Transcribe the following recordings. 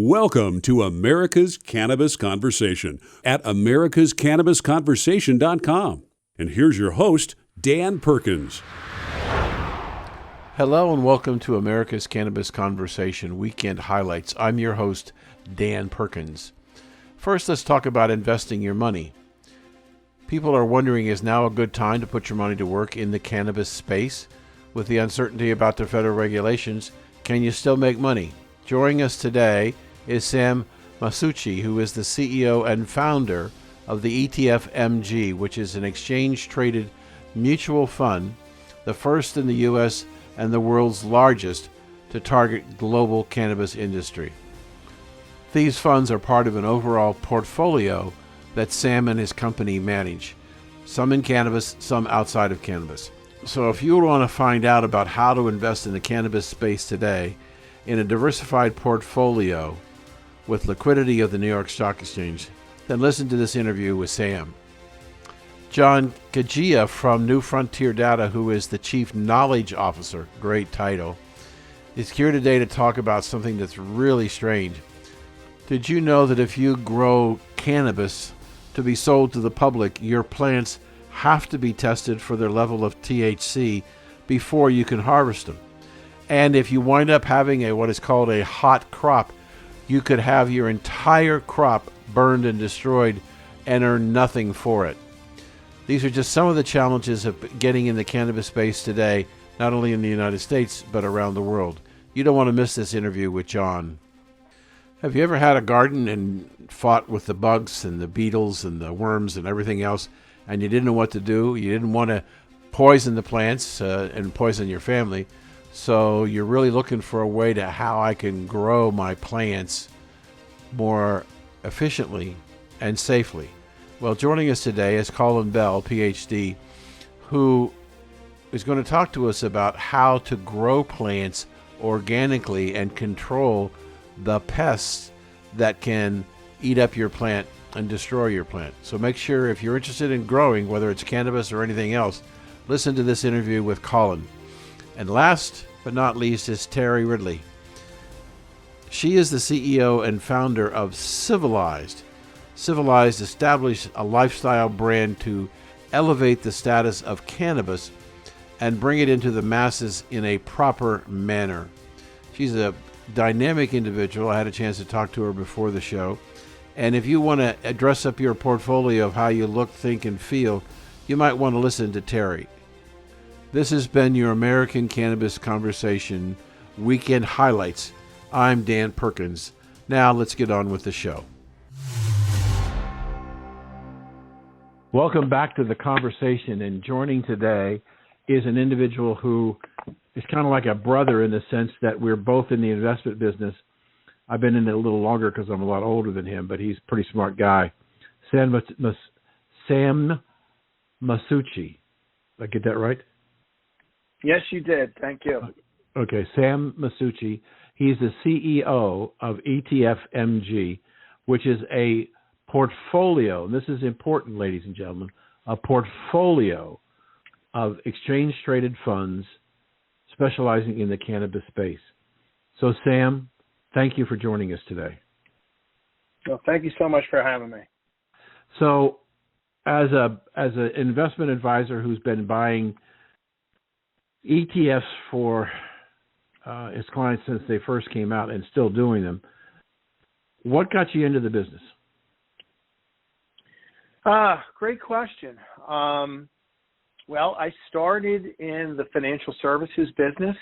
Welcome to America's Cannabis Conversation at americascannabisconversation.com. And here's your host, Dan Perkins. Hello and welcome to America's Cannabis Conversation Weekend Highlights. I'm your host, Dan Perkins. First, let's talk about investing your money. People are wondering, is now a good time to put your money to work in the cannabis space? With the uncertainty about the federal regulations, can you still make money? Joining us today is Sam Masucci, who is the CEO and founder of the ETFMG, which is an exchange-traded mutual fund, the first in the U.S. and the world's largest to target global cannabis industry. These funds are part of an overall portfolio that Sam and his company manage, some in cannabis, some outside of cannabis. So if you want to find out about how to invest in the cannabis space today in a diversified portfolio with liquidity of the New York Stock Exchange, then listen to this interview with Sam. John Kagia from New Frontier Data, who is the Chief Knowledge Officer, great title, is here today to talk about something that's really strange. Did you know that if you grow cannabis to be sold to the public, your plants have to be tested for their level of THC before you can harvest them? And if you wind up having what is called a hot crop, you could have your entire crop burned and destroyed and earn nothing for it. These are just some of the challenges of getting in the cannabis space today, not only in the United States, but around the world. You don't want to miss this interview with John. Have you ever had a garden and fought with the bugs and the beetles and the worms and everything else, and you didn't know what to do? You didn't want to poison the plants and poison your family. So you're really looking for a way to how I can grow my plants more efficiently and safely. Well, joining us today is Colin Bell, PhD, who is going to talk to us about how to grow plants organically and control the pests that can eat up your plant and destroy your plant. So make sure, if you're interested in growing, whether it's cannabis or anything else, listen to this interview with Colin. And last but not least is Terry Ridley. She is the CEO and founder of Civilized. Civilized established a lifestyle brand to elevate the status of cannabis and bring it into the masses in a proper manner. She's a dynamic individual. I had a chance to talk to her before the show. And if you want to dress up your portfolio of how you look, think, and feel, you might want to listen to Terry. This has been your American Cannabis Conversation Weekend Highlights. I'm Dan Perkins. Now let's get on with the show. Welcome back to the conversation, and joining today is an individual who is kind of like a brother in the sense that we're both in the investment business. I've been in it a little longer because I'm a lot older than him, but he's a pretty smart guy. Sam Masucci. Did I get that right? Yes, you did. Thank you. Okay, Sam Masucci. He's the CEO of ETFMG, which is a portfolio, and this is important, ladies and gentlemen, a portfolio of exchange-traded funds specializing in the cannabis space. So, Sam, thank you for joining us today. Well, thank you so much for having me. So, as an investment advisor who's been buying ETFs for his clients since they first came out and still doing them, what got you into the business? Great question. Well, I started in the financial services business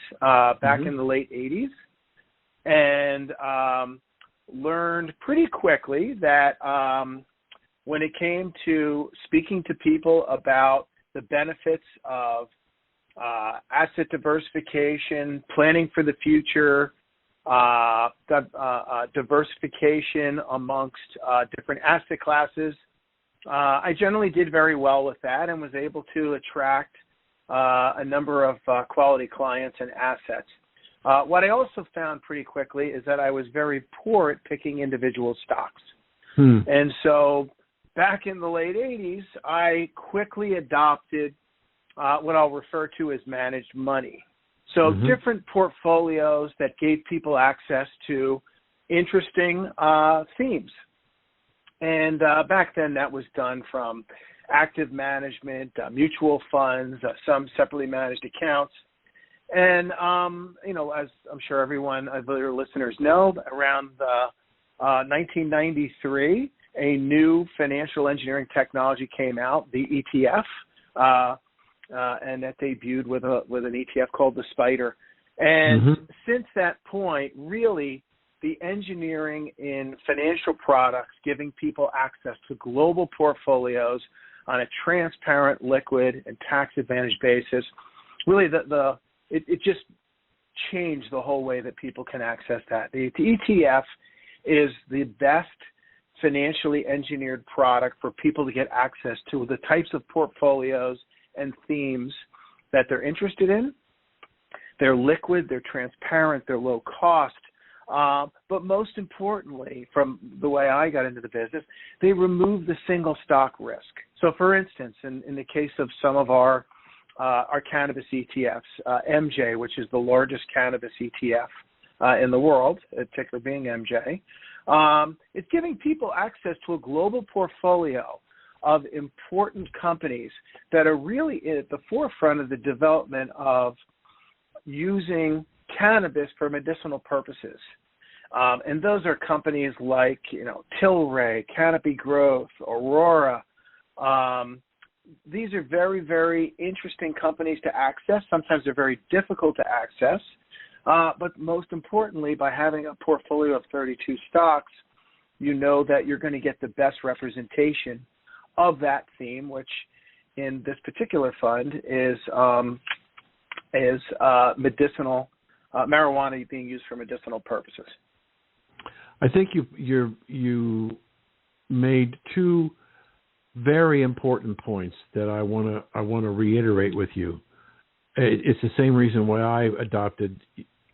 back in the late 80s and learned pretty quickly that when it came to speaking to people about the benefits of asset diversification, planning for the future, diversification amongst different asset classes, I generally did very well with that and was able to attract a number of quality clients and assets. What I also found pretty quickly is that I was very poor at picking individual stocks. And so back in the late 80s, I quickly adopted what I'll refer to as managed money. So different portfolios that gave people access to interesting themes. And back then that was done from active management, mutual funds, some separately managed accounts. And, as I'm sure everyone of your listeners know, around 1993, a new financial engineering technology came out, the ETF, and that debuted with an ETF called the Spider. And since that point, really, the engineering in financial products, giving people access to global portfolios on a transparent, liquid, and tax-advantaged basis, really it just changed the whole way that people can access that. The ETF is the best financially engineered product for people to get access to the types of portfolios and themes that they're interested in. They're liquid, they're transparent, they're low cost. But most importantly, from the way I got into the business, they remove the single stock risk. So, for instance, in the case of some of our cannabis ETFs, MJ, which is the largest cannabis ETF in the world, ticker being MJ, it's giving people access to a global portfolio of important companies that are really at the forefront of the development of using cannabis for medicinal purposes. And those are companies like, Tilray, Canopy Growth, Aurora. These are very, very interesting companies to access. Sometimes they're very difficult to access. But most importantly, by having a portfolio of 32 stocks, you know that you're going to get the best representation of that theme, which in this particular fund is medicinal, marijuana being used for medicinal purposes. I think you made two very important points that I want to reiterate with you. It's the same reason why I adopted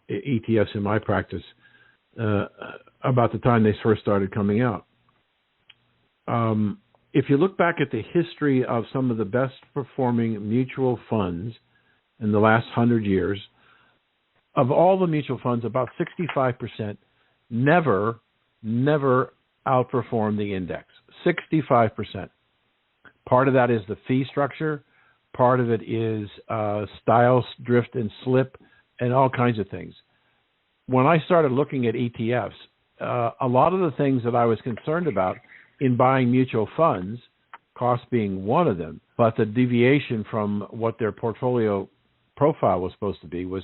ETFs in my practice about the time they first started coming out. If you look back at the history of some of the best performing mutual funds in the last 100 years, of all the mutual funds, about 65% never outperformed the index. 65%. Part of that is the fee structure. Part of it is style, drift, and slip, and all kinds of things. When I started looking at ETFs, a lot of the things that I was concerned about in buying mutual funds, cost being one of them, but the deviation from what their portfolio profile was supposed to be was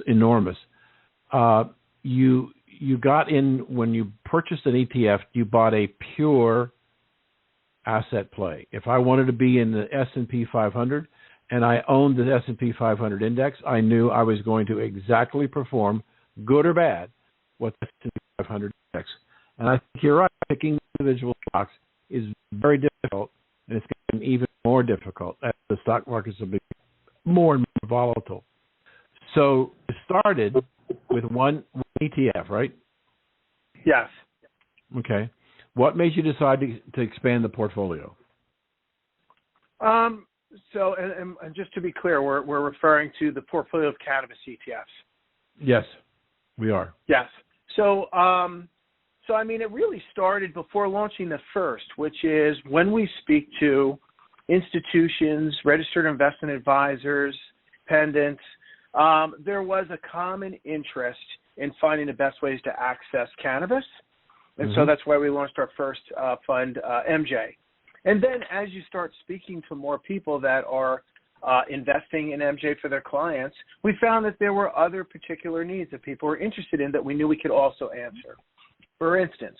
enormous. You got in, when you purchased an ETF, you bought a pure asset play. If I wanted to be in the S&P 500 and I owned the S&P 500 index, I knew I was going to exactly perform, good or bad, what the S&P 500 index. And I think you're right, picking individual stocks is very difficult, and it's getting even more difficult as the stock markets will be more and more volatile. So it started with one ETF, right? Yes. Okay. What made you decide to expand the portfolio? So, and just to be clear, we're referring to the portfolio of cannabis ETFs. Yes, we are. Yes. So, I mean, it really started before launching the first, which is when we speak to institutions, registered investment advisors, pendants, there was a common interest in finding the best ways to access cannabis. And so that's why we launched our first fund, MJ. And then as you start speaking to more people that are investing in MJ for their clients, we found that there were other particular needs that people were interested in that we knew we could also answer. For instance,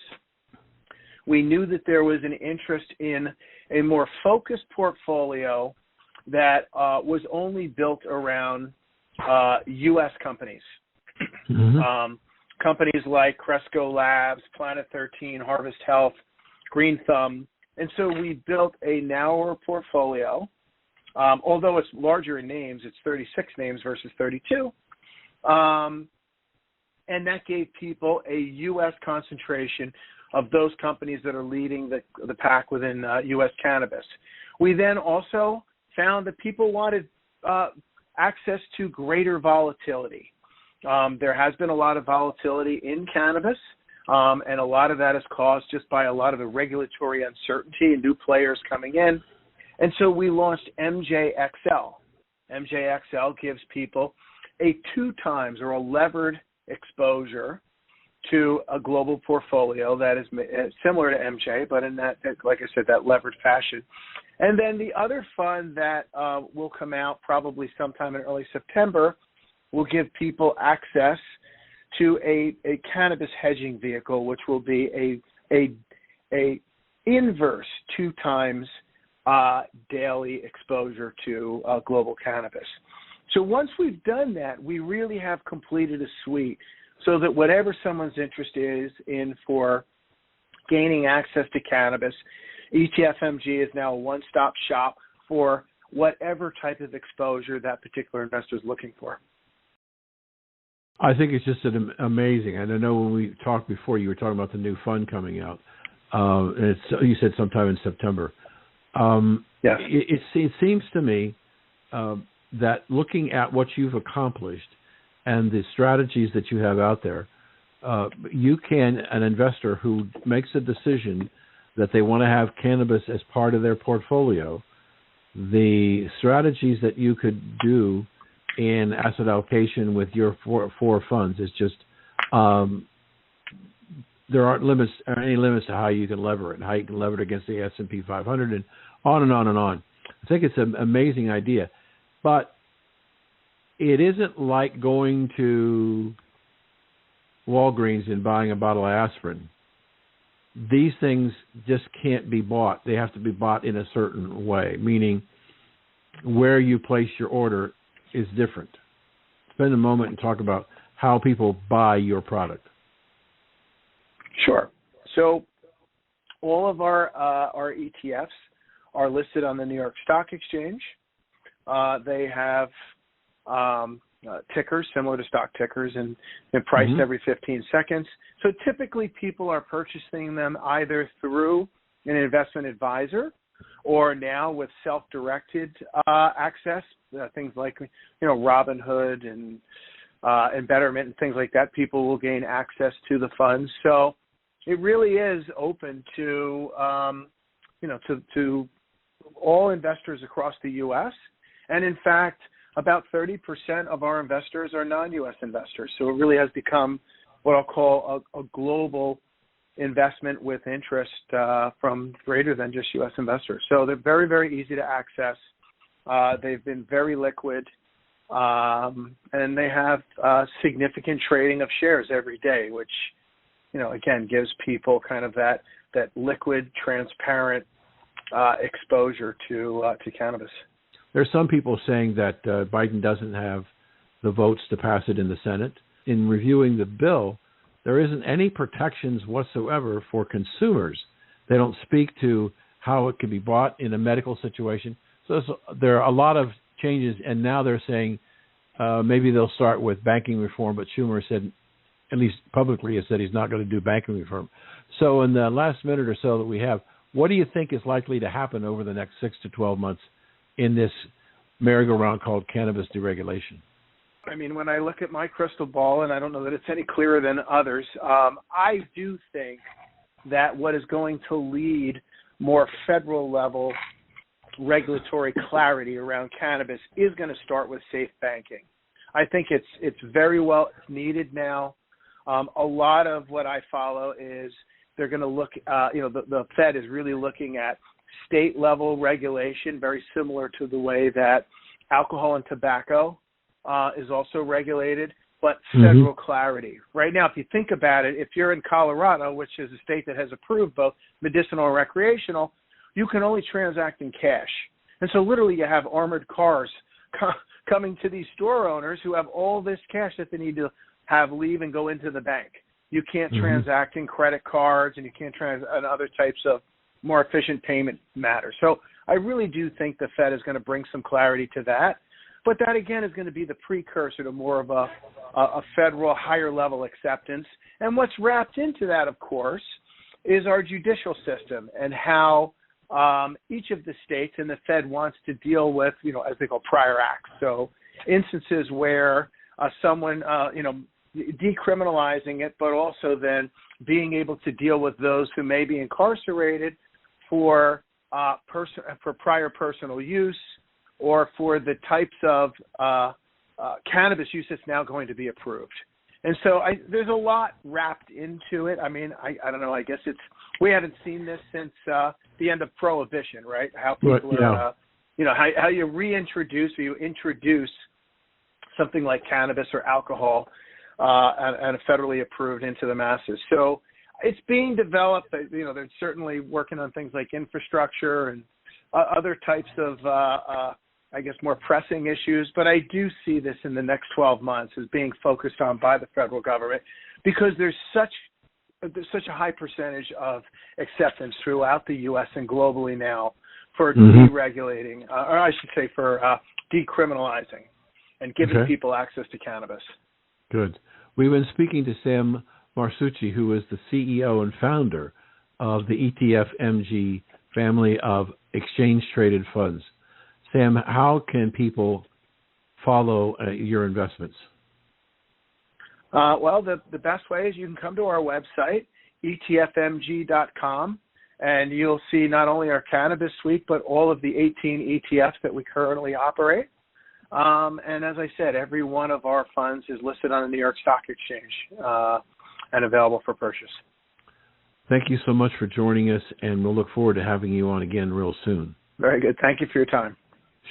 we knew that there was an interest in a more focused portfolio that was only built around U.S. companies. Companies like Cresco Labs, Planet 13, Harvest Health, Green Thumb. And so we built a narrower portfolio. Although it's larger in names, it's 36 names versus 32. And that gave people a U.S. concentration of those companies that are leading the pack within U.S. cannabis. We then also found that people wanted access to greater volatility. There has been a lot of volatility in cannabis, and a lot of that is caused just by a lot of the regulatory uncertainty and new players coming in. And so we launched MJXL. MJXL gives people a 2 times or a levered exposure to a global portfolio that is similar to MJ, but in that, like I said, that levered fashion. And then the other fund that will come out probably sometime in early September will give people access to a cannabis hedging vehicle, which will be a inverse 2 times daily exposure to global cannabis. So once we've done that, we really have completed a suite so that whatever someone's interest is in for gaining access to cannabis, ETFMG is now a one-stop shop for whatever type of exposure that particular investor is looking for. I think it's just amazing. And I know when we talked before, you were talking about the new fund coming out. And you said sometime in September. Yes. It seems to me that looking at what you've accomplished and the strategies that you have out there, an investor who makes a decision that they want to have cannabis as part of their portfolio, the strategies that you could do in asset allocation with your four funds is just there aren't any limits to how you can lever it and how you can lever it against the S&P 500 and on and on and on. I think it's an amazing idea, but it isn't like going to Walgreens and buying a bottle of aspirin. These things just can't be bought. They have to be bought in a certain way, meaning where you place your order is different. Spend a moment and talk about how people buy your product. Sure. So all of our ETFs are listed on the New York Stock Exchange. They have tickers similar to stock tickers, and they're priced every 15 seconds. So typically people are purchasing them either through an investment advisor or now with self-directed access, things like Robinhood and Betterment and things like that. People will gain access to the funds. So it really is open to to all investors across the U.S. And in fact, about 30% of our investors are non-U.S. investors. So it really has become what I'll call a global investment with interest from greater than just U.S. investors. So they're very, very easy to access. They've been very liquid, and they have significant trading of shares every day, which, again, gives people kind of that liquid, transparent exposure to cannabis. There's some people saying that Biden doesn't have the votes to pass it in the Senate. In reviewing the bill, there isn't any protections whatsoever for consumers. They don't speak to how it can be bought in a medical situation. So there are a lot of changes, and now they're saying maybe they'll start with banking reform, but Schumer said, at least publicly, has said he's not going to do banking reform. So in the last minute or so that we have, what do you think is likely to happen over the next 6 to 12 months in this merry-go-round called cannabis deregulation? I mean, when I look at my crystal ball, and I don't know that it's any clearer than others, I do think that what is going to lead more federal-level regulatory clarity around cannabis is going to start with safe banking. I think it's very well needed now. A lot of what I follow is they're going to look, the Fed is really looking at state-level regulation, very similar to the way that alcohol and tobacco is also regulated, but federal clarity. Right now, if you think about it, if you're in Colorado, which is a state that has approved both medicinal and recreational, you can only transact in cash. And so literally you have armored cars coming to these store owners who have all this cash that they need to have leave and go into the bank. You can't transact in credit cards, and you can't transact on other types of more efficient payment matters. So I really do think the Fed is going to bring some clarity to that. But that, again, is going to be the precursor to more of a federal higher-level acceptance. And what's wrapped into that, of course, is our judicial system and how each of the states and the Fed wants to deal with, as they call prior acts. So instances where someone, decriminalizing it, but also then being able to deal with those who may be incarcerated for prior personal use or for the types of cannabis use that's now going to be approved. And so there's a lot wrapped into it. I mean, I don't know. I guess we haven't seen this since the end of Prohibition, right? How people are, how you reintroduce or you introduce something like cannabis or alcohol and federally approved into the masses. So it's being developed. They're certainly working on things like infrastructure and other types of more pressing issues, but I do see this in the next 12 months as being focused on by the federal government because there's such a high percentage of acceptance throughout the U.S. and globally now for deregulating, or I should say for decriminalizing and giving people access to cannabis. Good. We've been speaking to Sam Masucci, who is the CEO and founder of the ETFMG family of exchange-traded funds. Sam, how can people follow your investments? Well, the best way is you can come to our website, ETFMG.com, and you'll see not only our cannabis suite, but all of the 18 ETFs that we currently operate. And as I said, every one of our funds is listed on the New York Stock Exchange and available for purchase. Thank you so much for joining us, and we'll look forward to having you on again real soon. Very good. Thank you for your time.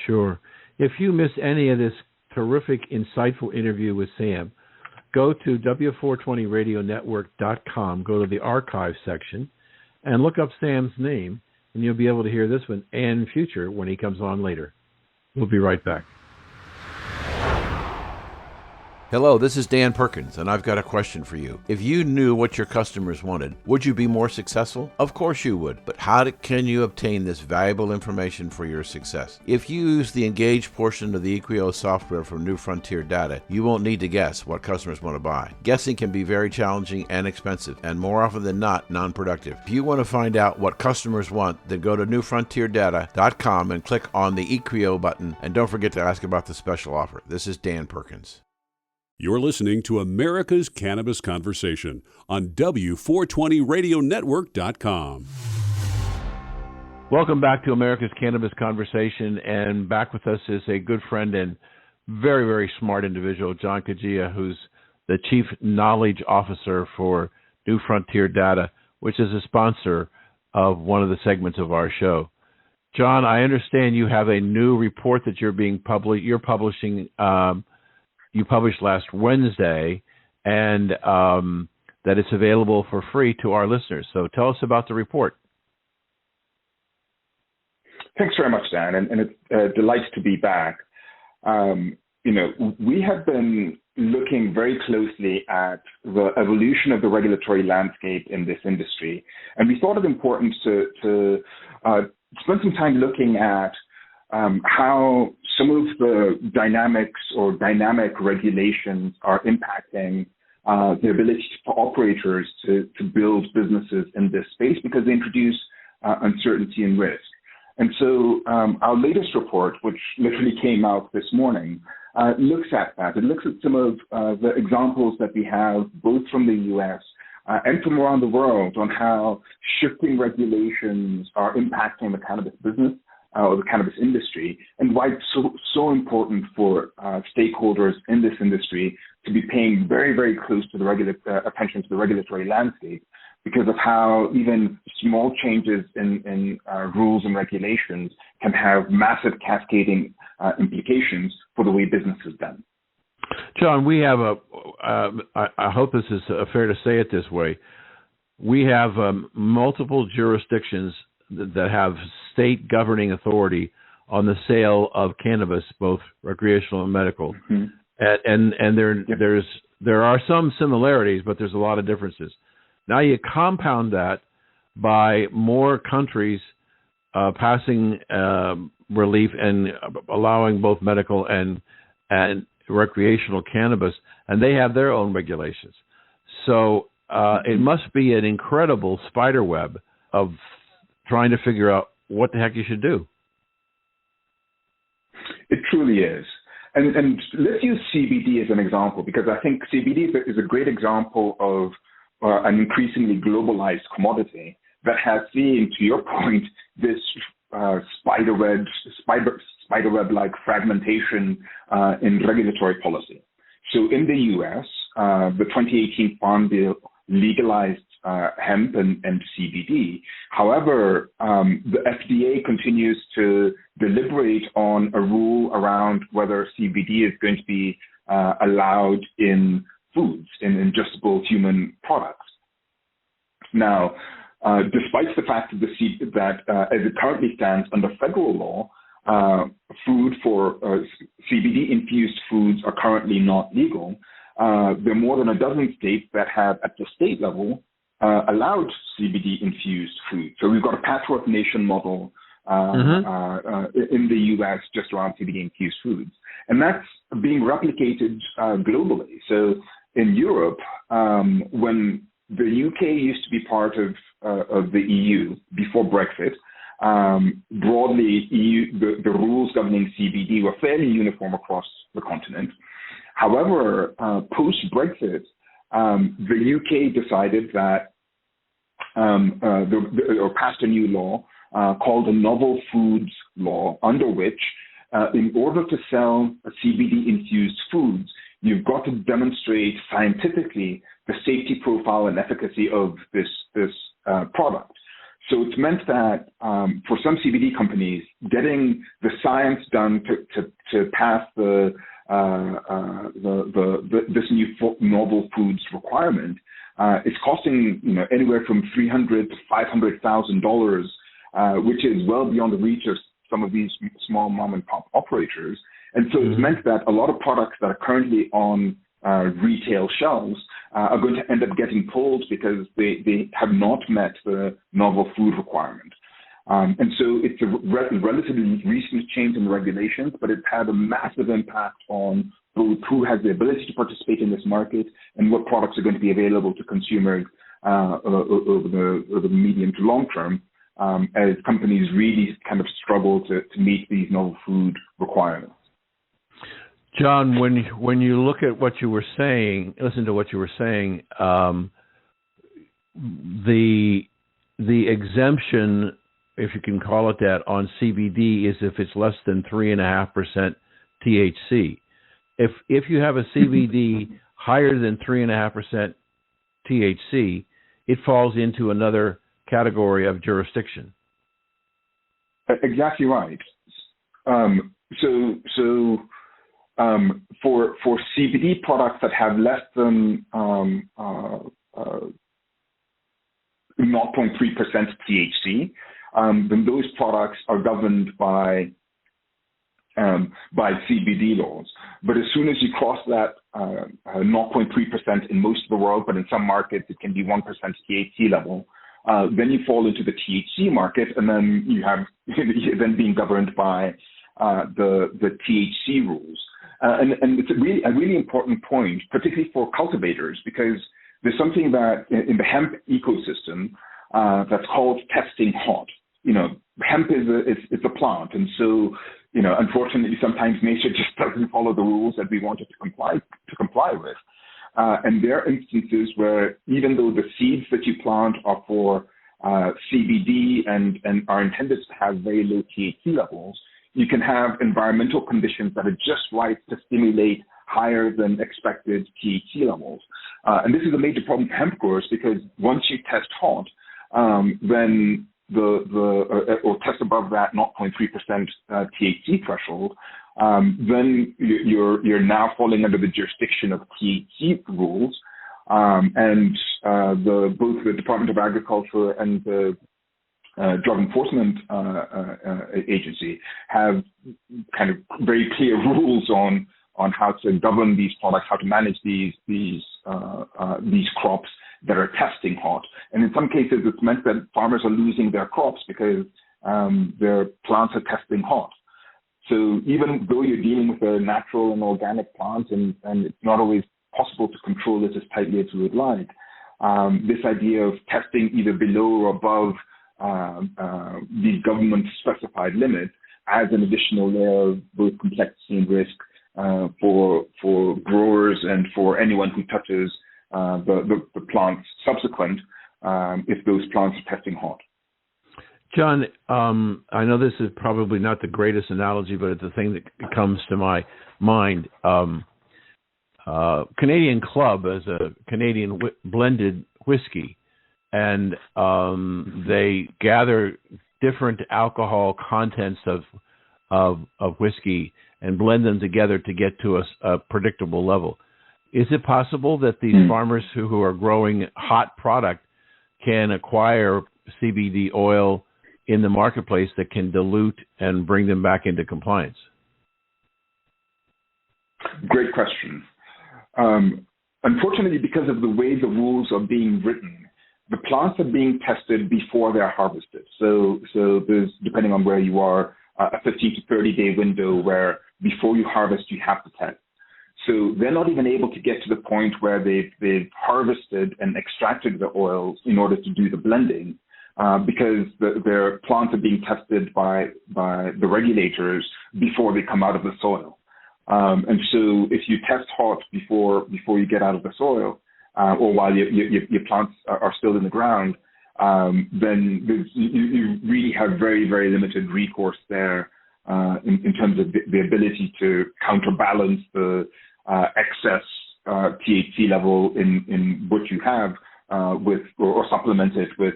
Sure. If you missed any of this terrific, insightful interview with Sam, go to W420RadioNetwork.com, go to the archive section, and look up Sam's name, and you'll be able to hear this one and future when he comes on later. We'll be right back. Hello, this is Dan Perkins, and I've got a question for you. If you knew what your customers wanted, would you be more successful? Of course you would, but can you obtain this valuable information for your success? If you use the Engage portion of the Equio software from New Frontier Data, you won't need to guess what customers want to buy. Guessing can be very challenging and expensive, and more often than not, non-productive. If you want to find out what customers want, then go to newfrontierdata.com and click on the Equio button, and don't forget to ask about the special offer. This is Dan Perkins. You're listening to America's Cannabis Conversation on W420RadioNetwork.com. Welcome back to America's Cannabis Conversation, and back with us is a good friend and very, very smart individual, John Kagia, who's the Chief Knowledge Officer for New Frontier Data, which is a sponsor of one of the segments of our show. John, I understand you have a new report that you're publishing. You published last Wednesday, and that it's available for free to our listeners. So tell us about the report. Thanks very much, Dan, and it's a delight to be back. We have been looking very closely at the evolution of the regulatory landscape in this industry, and we thought it important to spend some time looking at how some of the dynamics or dynamic regulations are impacting the ability for operators to build businesses in this space because they introduce uncertainty and risk. And so our latest report, which literally came out this morning, looks at that. It looks at some of the examples that we have both from the U.S. And from around the world on how shifting regulations are impacting the cannabis business or the cannabis industry, and why it's so important for stakeholders in this industry to be paying very, very close to the attention to the regulatory landscape, because of how even small changes in rules and regulations can have massive cascading implications for the way business is done. John, we have I hope this is fair to say it this way, we have multiple jurisdictions that have state governing authority on the sale of cannabis, both recreational and medical. Mm-hmm. And there are some similarities, but there's a lot of differences. Now you compound that by more countries passing relief and allowing both medical and recreational cannabis, and they have their own regulations. So it must be an incredible spider web of trying to figure out what the heck you should do. It truly is. And let's use CBD as an example, because I think CBD is a great example of an increasingly globalized commodity that has seen, to your point, this spiderweb-like fragmentation in regulatory policy. So in the U.S., the 2018 Farm Bill legalized hemp and CBD. However, the FDA continues to deliberate on a rule around whether CBD is going to be allowed in foods, in ingestible human products. Now, despite the fact that as it currently stands under federal law, food for CBD-infused foods are currently not legal. There are more than a dozen states that have, at the state level, allowed CBD-infused food. So we've got a patchwork nation model in the U.S. just around CBD-infused foods. And that's being replicated globally. So in Europe, when the UK used to be part of the EU before Brexit, broadly, the rules governing CBD were fairly uniform across the continent. However, post-Brexit, the UK decided that, or passed a new law called the Novel Foods Law, under which, in order to sell CBD-infused foods, you've got to demonstrate scientifically the safety profile and efficacy of this product. So it's meant that for some CBD companies, getting the science done to pass this new novel foods requirement is costing anywhere from $300,000 to $500,000, which is well beyond the reach of some of these small mom and pop operators. And so it's meant that a lot of products that are currently on retail shelves are going to end up getting pulled because they have not met the novel food requirement. And so it's a relatively recent change in the regulations, but it's had a massive impact on both who has the ability to participate in this market and what products are going to be available to consumers over the medium to long term, as companies really kind of struggle to meet these novel food requirements. John, when you look at what you were saying, listen to what you were saying, the exemption, if you can call it that, on CBD is if it's less than 3.5% THC. If you have a CBD higher than 3.5% THC, it falls into another category of jurisdiction. Exactly right. For CBD products that have less than 0.3% THC, then those products are governed by CBD laws. But as soon as you cross that 0.3% in most of the world, but in some markets it can be 1% THC level, then you fall into the THC market, and then you're then being governed by the THC rules. And it's a really important point, particularly for cultivators, because there's something that in the hemp ecosystem that's called testing hot. Hemp is a plant, and so unfortunately sometimes nature just doesn't follow the rules that we want it to comply with. And there are instances where even though the seeds that you plant are for CBD and are intended to have very low THC levels, you can have environmental conditions that are just right to stimulate higher than expected THC levels. And this is a major problem for hemp growers, because once you test hot, then or test above that 0.3% THC threshold, then you're now falling under the jurisdiction of THC rules. And both the Department of Agriculture and the Drug Enforcement Agency have kind of very clear rules on how to govern these products, how to manage these crops that are testing hot. And in some cases, it's meant that farmers are losing their crops because their plants are testing hot. So even though you're dealing with a natural and organic plant, and it's not always possible to control it as tightly as we would like, this idea of testing either below or above these government-specified limits adds an additional layer of both complexity and risk for growers and for anyone who touches the plants subsequent if those plants are testing hot. John, I know this is probably not the greatest analogy, but it's the thing that comes to my mind. Canadian Club is a Canadian blended whiskey, and they gather different alcohol contents of whiskey and blend them together to get to a predictable level. Is it possible that these farmers who are growing hot product can acquire CBD oil in the marketplace that can dilute and bring them back into compliance? Great question. Unfortunately, because of the way the rules are being written, the plants are being tested before they're harvested. So there's, depending on where you are, a 15 to 30-day window where before you harvest, you have to test. So they're not even able to get to the point where they've harvested and extracted the oils in order to do the blending, because their plants are being tested by the regulators before they come out of the soil. And so if you test hot before you get out of the soil, or while your plants are still in the ground, then you really have very, very limited recourse there in terms of the ability to counterbalance the excess THC level in what you have with or supplement it with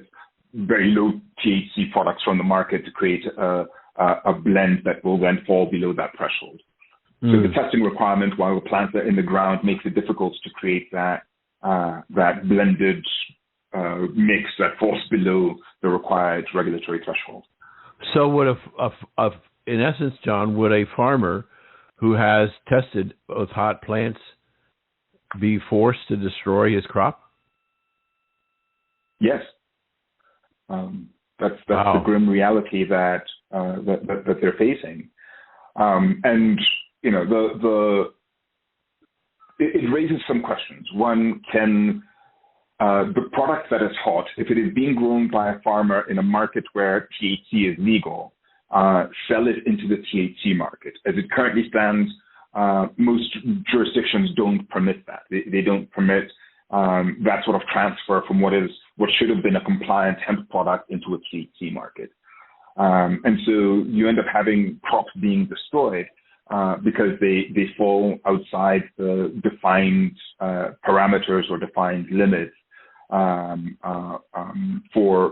very low THC products from the market to create a blend that will then fall below that threshold. So the testing requirement while the plants are in the ground makes it difficult to create that blended mix that falls below the required regulatory threshold. So would in essence, John, would a farmer who has tested both hot plants be forced to destroy his crop? Yes. That's the grim reality that they're facing. And you know, it raises some questions. One, can the product that is hot, if it is being grown by a farmer in a market where THC is legal, sell it into the THC market? As it currently stands, most jurisdictions don't permit that. They don't permit that sort of transfer from what should have been a compliant hemp product into a THC market. And so you end up having crops being destroyed because they fall outside the defined parameters or defined limits for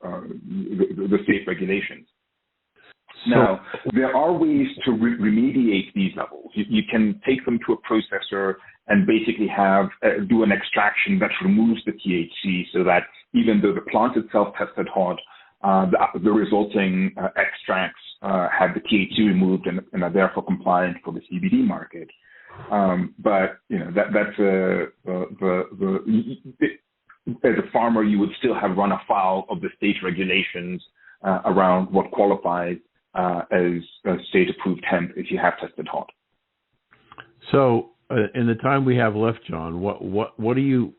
the state regulations. Now, there are ways to remediate these levels. You can take them to a processor and basically do an extraction that removes the THC, so that even though the plant itself tested hot, the resulting extracts have the THC removed and are therefore compliant for the CBD market. But you know as a farmer, you would still have run afoul of the state regulations around what qualifies as state-approved hemp if you have tested hot. So, in the time we have left, John, what are you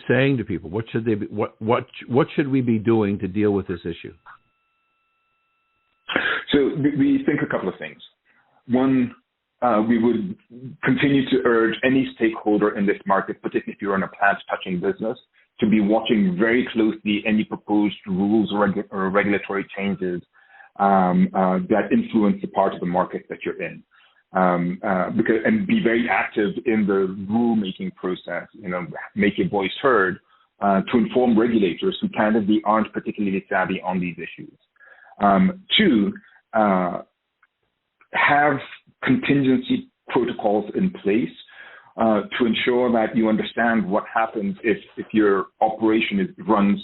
saying to people? What should they be? What should we be doing to deal with this issue? So we think a couple of things. One, we would continue to urge any stakeholder in this market, particularly if you're in a plant-touching business, to be watching very closely any proposed rules or regulatory changes that influence the part of the market that you're in. And be very active in the rule-making process, make your voice heard to inform regulators who candidly aren't particularly savvy on these issues. Two, have contingency protocols in place to ensure that you understand what happens if your operation runs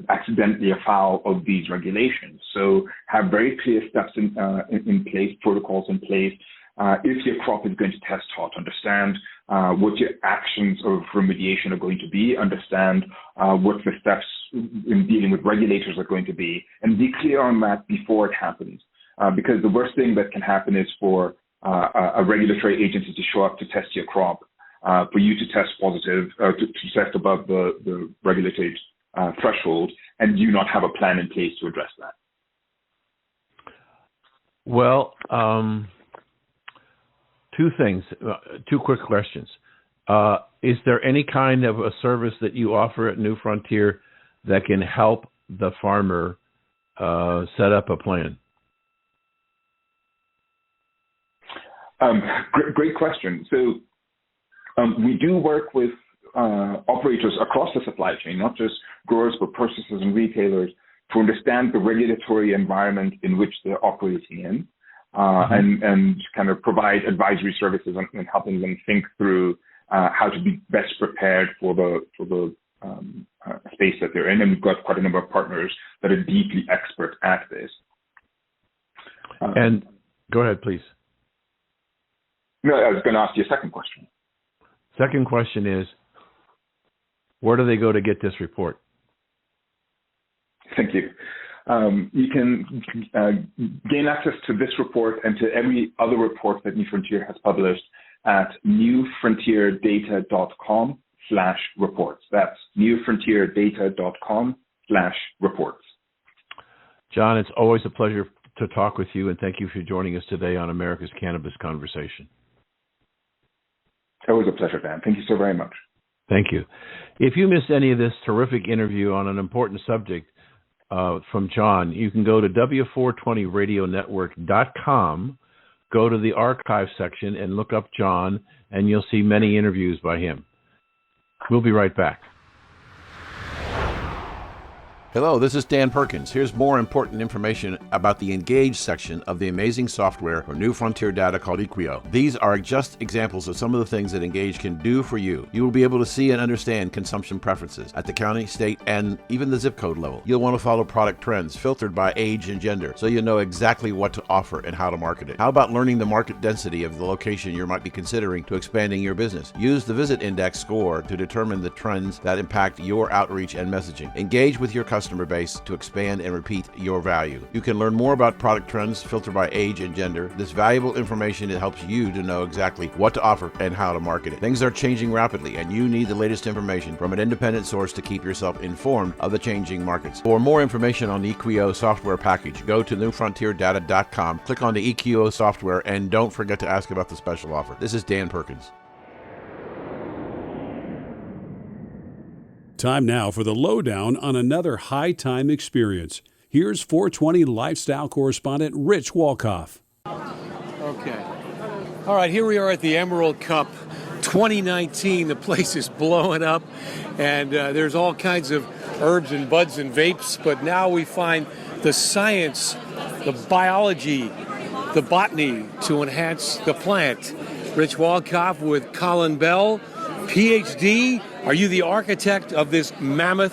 accidentally afoul of these regulations. So have very clear steps in place, protocols in place. If your crop is going to test hot, understand what your actions of remediation are going to be, understand what the steps in dealing with regulators are going to be, and be clear on that before it happens. Because the worst thing that can happen is for a regulatory agency to show up to test your crop, for you to test positive, to test above the regulated threshold, and you not have a plan in place to address that. Well, Two things, two quick questions. Is there any kind of a service that you offer at New Frontier that can help the farmer set up a plan? Great question. So we do work with operators across the supply chain, not just growers, but processors and retailers, to understand the regulatory environment in which they're operating in, and kind of provide advisory services and helping them think through how to be best prepared for the space that they're in. And we've got quite a number of partners that are deeply expert at this. And go ahead, please. No, I was going to ask you a second question. Second question is, where do they go to get this report? Thank you. You can gain access to this report and to every other report that New Frontier has published at newfrontierdata.com/reports. That's newfrontierdata.com/reports. John, it's always a pleasure to talk with you, and thank you for joining us today on America's Cannabis Conversation. Always a pleasure, Dan. Thank you so very much. Thank you. If you missed any of this terrific interview on an important subject from John, you can go to W420RadioNetwork.com, go to the archive section and look up John, and you'll see many interviews by him. We'll be right back. Hello, this is Dan Perkins. Here's more important information about the Engage section of the amazing software for New Frontier Data called Equio. These are just examples of some of the things that Engage can do for you. You will be able to see and understand consumption preferences at the county, state, and even the zip code level. You'll want to follow product trends filtered by age and gender, so you'll know exactly what to offer and how to market it. How about learning the market density of the location you might be considering to expanding your business? Use the Visit Index score to determine the trends that impact your outreach and messaging. Engage with your customer base to expand and repeat your value. You can learn more about product trends filtered by age and gender. This valuable information, it helps you to know exactly what to offer and how to market it. Things are changing rapidly, and you need the latest information from an independent source to keep yourself informed of the changing markets. For more information on the Equio software package, go to newfrontierdata.com, click on the Equio software, and don't forget to ask about the special offer. This is Dan Perkins. Time now for the lowdown on another high time experience. Here's 420 lifestyle correspondent Rich Walcoff. Okay. All right, here we are at the Emerald Cup 2019. The place is blowing up, and there's all kinds of herbs and buds and vapes, but now we find the science, the biology, the botany to enhance the plant. Rich Walcoff with Colin Bell, PhD. Are you the architect of this Mammoth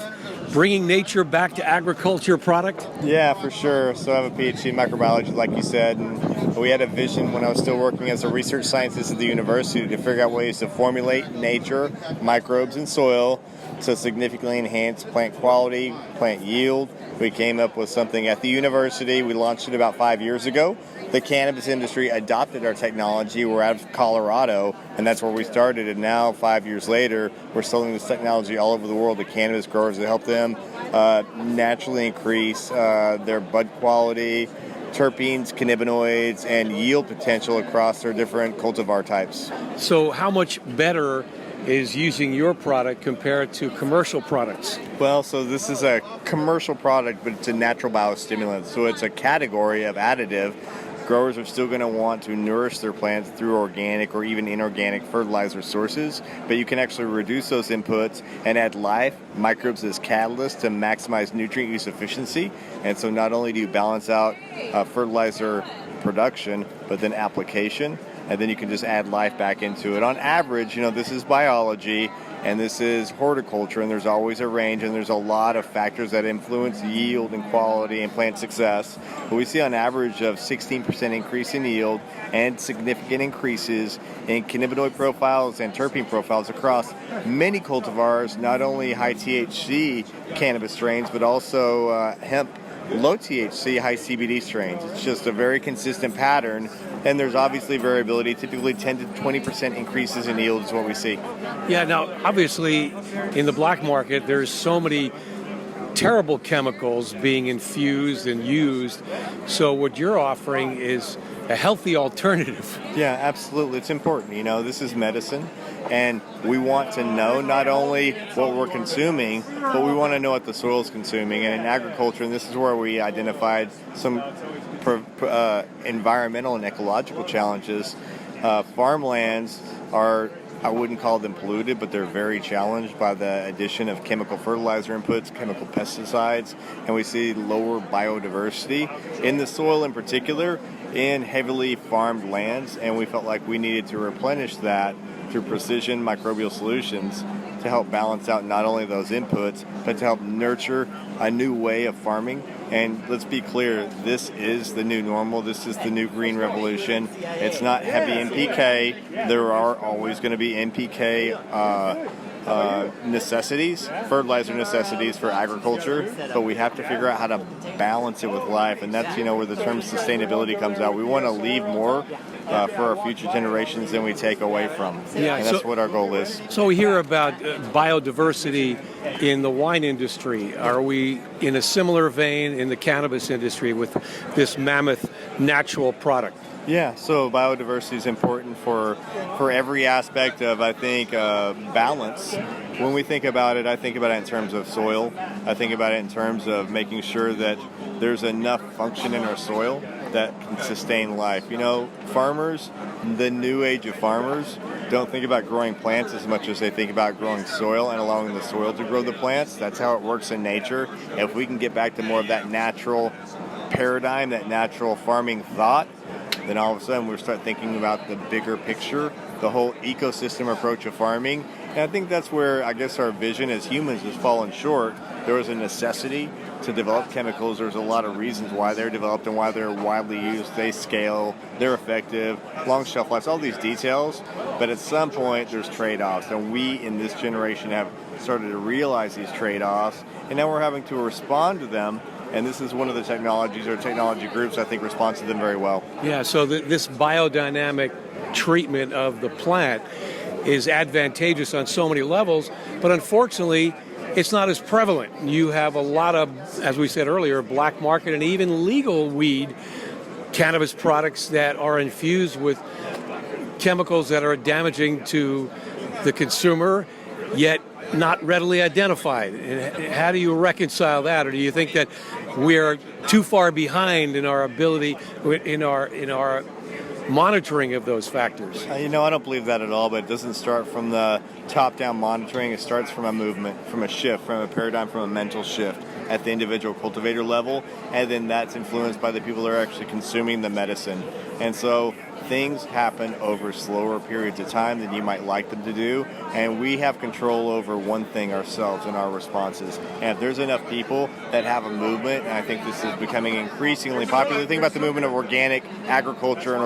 bringing nature back to agriculture product? Yeah, for sure. So I have a PhD in microbiology, like you said, and we had a vision when I was still working as a research scientist at the university to figure out ways to formulate nature, microbes, and soil to significantly enhance plant quality, plant yield. We came up with something at the university. We launched it about 5 years ago. The cannabis industry adopted our technology. We're out of Colorado, and that's where we started. And now, 5 years later, we're selling this technology all over the world to cannabis growers to help them naturally increase their bud quality, terpenes, cannabinoids, and yield potential across their different cultivar types. So how much better is using your product compared to commercial products? Well, so this is a commercial product, but it's a natural biostimulant. So it's a category of additive. Growers are still going to want to nourish their plants through organic or even inorganic fertilizer sources, but you can actually reduce those inputs and add live microbes as catalysts to maximize nutrient use efficiency. And so not only do you balance out fertilizer production, but then application, and then you can just add life back into it. On average, this is biology, and this is horticulture, and there's always a range, and there's a lot of factors that influence yield and quality and plant success. But we see on average of 16% increase in yield and significant increases in cannabinoid profiles and terpene profiles across many cultivars, not only high THC cannabis strains, but also hemp low THC, high CBD strains. It's just a very consistent pattern, and there's obviously variability. Typically 10 to 20% increases in yield is what we see. Yeah, now, obviously, in the black market, there's so many terrible chemicals being infused and used. So what you're offering is a healthy alternative. Yeah, absolutely. It's important. This is medicine, and we want to know not only what we're consuming, but we want to know what the soil is consuming. And in agriculture, and this is where we identified some environmental and ecological challenges. Farmlands are, I wouldn't call them polluted, but they're very challenged by the addition of chemical fertilizer inputs, chemical pesticides, and we see lower biodiversity in the soil in particular in heavily farmed lands, and we felt like we needed to replenish that through precision microbial solutions to help balance out not only those inputs, but to help nurture a new way of farming. And let's be clear, this is the new normal. This is the new green revolution. It's not heavy NPK. There are always going to be NPK necessities, fertilizer necessities for agriculture, but we have to figure out how to balance it with life, and that's where the term sustainability comes out. We want to leave more for our future generations than we take away from, and that's what our goal is. So we hear about biodiversity in the wine industry. Are we in a similar vein in the cannabis industry with this Mammoth natural product? Yeah, so biodiversity is important for every aspect of, I think, balance. When we think about it, I think about it in terms of soil. I think about it in terms of making sure that there's enough function in our soil that can sustain life. Farmers, the new age of farmers, don't think about growing plants as much as they think about growing soil and allowing the soil to grow the plants. That's how it works in nature. If we can get back to more of that natural paradigm, that natural farming thought, then all of a sudden we'll start thinking about the bigger picture, the whole ecosystem approach of farming. And I think that's where, I guess, our vision as humans has fallen short. There was a necessity to develop chemicals. There's a lot of reasons why they're developed and why they're widely used. They scale, they're effective, long shelf lives, all these details. But at some point, there's trade-offs. And we, in this generation, have started to realize these trade-offs. And now we're having to respond to them. And this is one of the technologies or technology groups I think responds to them very well. Yeah, so this biodynamic treatment of the plant is advantageous on so many levels, but unfortunately, it's not as prevalent. You have a lot of, as we said earlier, black market and even legal weed cannabis products that are infused with chemicals that are damaging to the consumer, yet not readily identified. How do you reconcile that? Or do you think that we're too far behind in our ability, in our monitoring of those factors? I don't believe that at all, but it doesn't start from the top-down monitoring. It starts from a movement, from a shift, from a paradigm, from a mental shift at the individual cultivator level, and then that's influenced by the people that are actually consuming the medicine. And so things happen over slower periods of time than you might like them to do, and we have control over one thing ourselves and our responses. And if there's enough people that have a movement, and I think this is becoming increasingly popular, think about the movement of organic agriculture and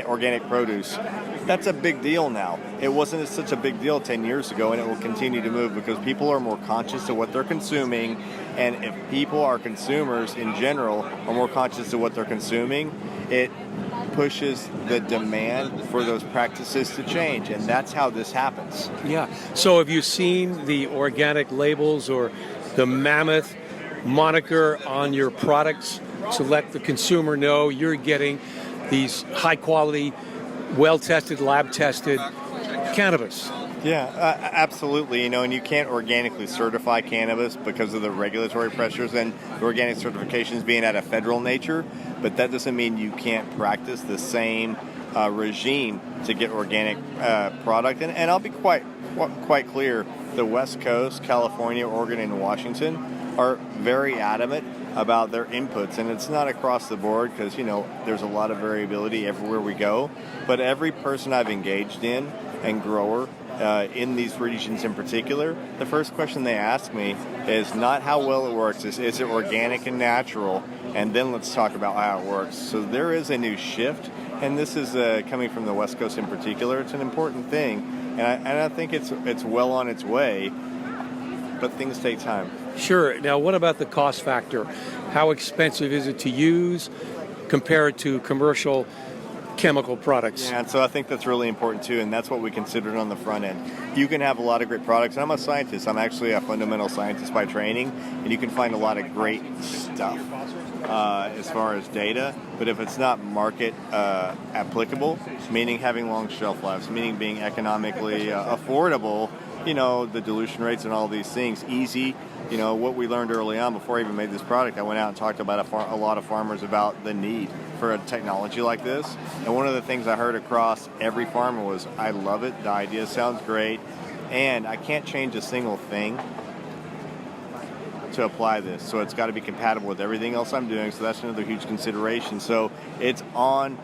organic produce. That's a big deal now. It wasn't such a big deal 10 years ago, and it will continue to move because people are more conscious of what they're consuming, and if people are consumers in general are more conscious of what they're consuming, it pushes the demand for those practices to change, and that's how this happens. Yeah. So have you seen the organic labels or the Mammoth moniker on your products to let the consumer know you're getting these high-quality, well-tested, lab-tested cannabis? Yeah, absolutely. And you can't organically certify cannabis because of the regulatory pressures and the organic certifications being at a federal nature. But that doesn't mean you can't practice the same regime to get organic product. And I'll be quite clear. The West Coast, California, Oregon, and Washington are very adamant about their inputs. And it's not across the board because, there's a lot of variability everywhere we go. But every person I've engaged in and grower in these regions in particular, the first question they ask me is not how well it works, is it organic and natural, and then let's talk about how it works. So there is a new shift, and this is coming from the West Coast in particular. It's an important thing, and I think it's well on its way, but things take time. Sure. Now, what about the cost factor? How expensive is it to use compared to commercial chemical products. Yeah, and so I think that's really important too, and that's what we considered on the front end. You can have a lot of great products, and I'm a scientist. I'm actually a fundamental scientist by training, and you can find a lot of great stuff as far as data, but if it's not market applicable, meaning having long shelf lives, meaning being economically affordable, the dilution rates and all these things, easy. What we learned early on before I even made this product, I went out and talked about a lot of farmers about the need for a technology like this. And one of the things I heard across every farmer was, I love it, the idea sounds great, and I can't change a single thing to apply this. So it's got to be compatible with everything else I'm doing. So that's another huge consideration. So it's on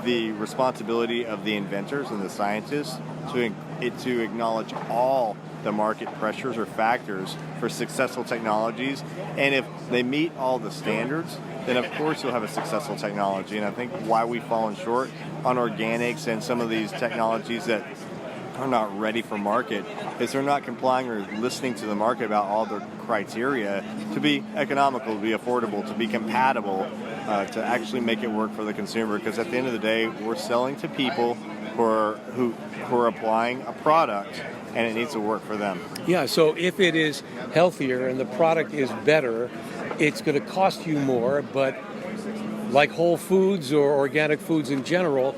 the responsibility of the inventors and the scientists to acknowledge all the market pressures or factors for successful technologies. And if they meet all the standards, then of course you'll have a successful technology. And I think why we've fallen short on organics and some of these technologies that are not ready for market is they're not complying or listening to the market about all the criteria to be economical, to be affordable, to be compatible, to actually make it work for the consumer. Because at the end of the day, we're selling to people who are applying a product, and it needs to work for them. Yeah, so if it is healthier and the product is better, it's going to cost you more, but like whole foods or organic foods in general,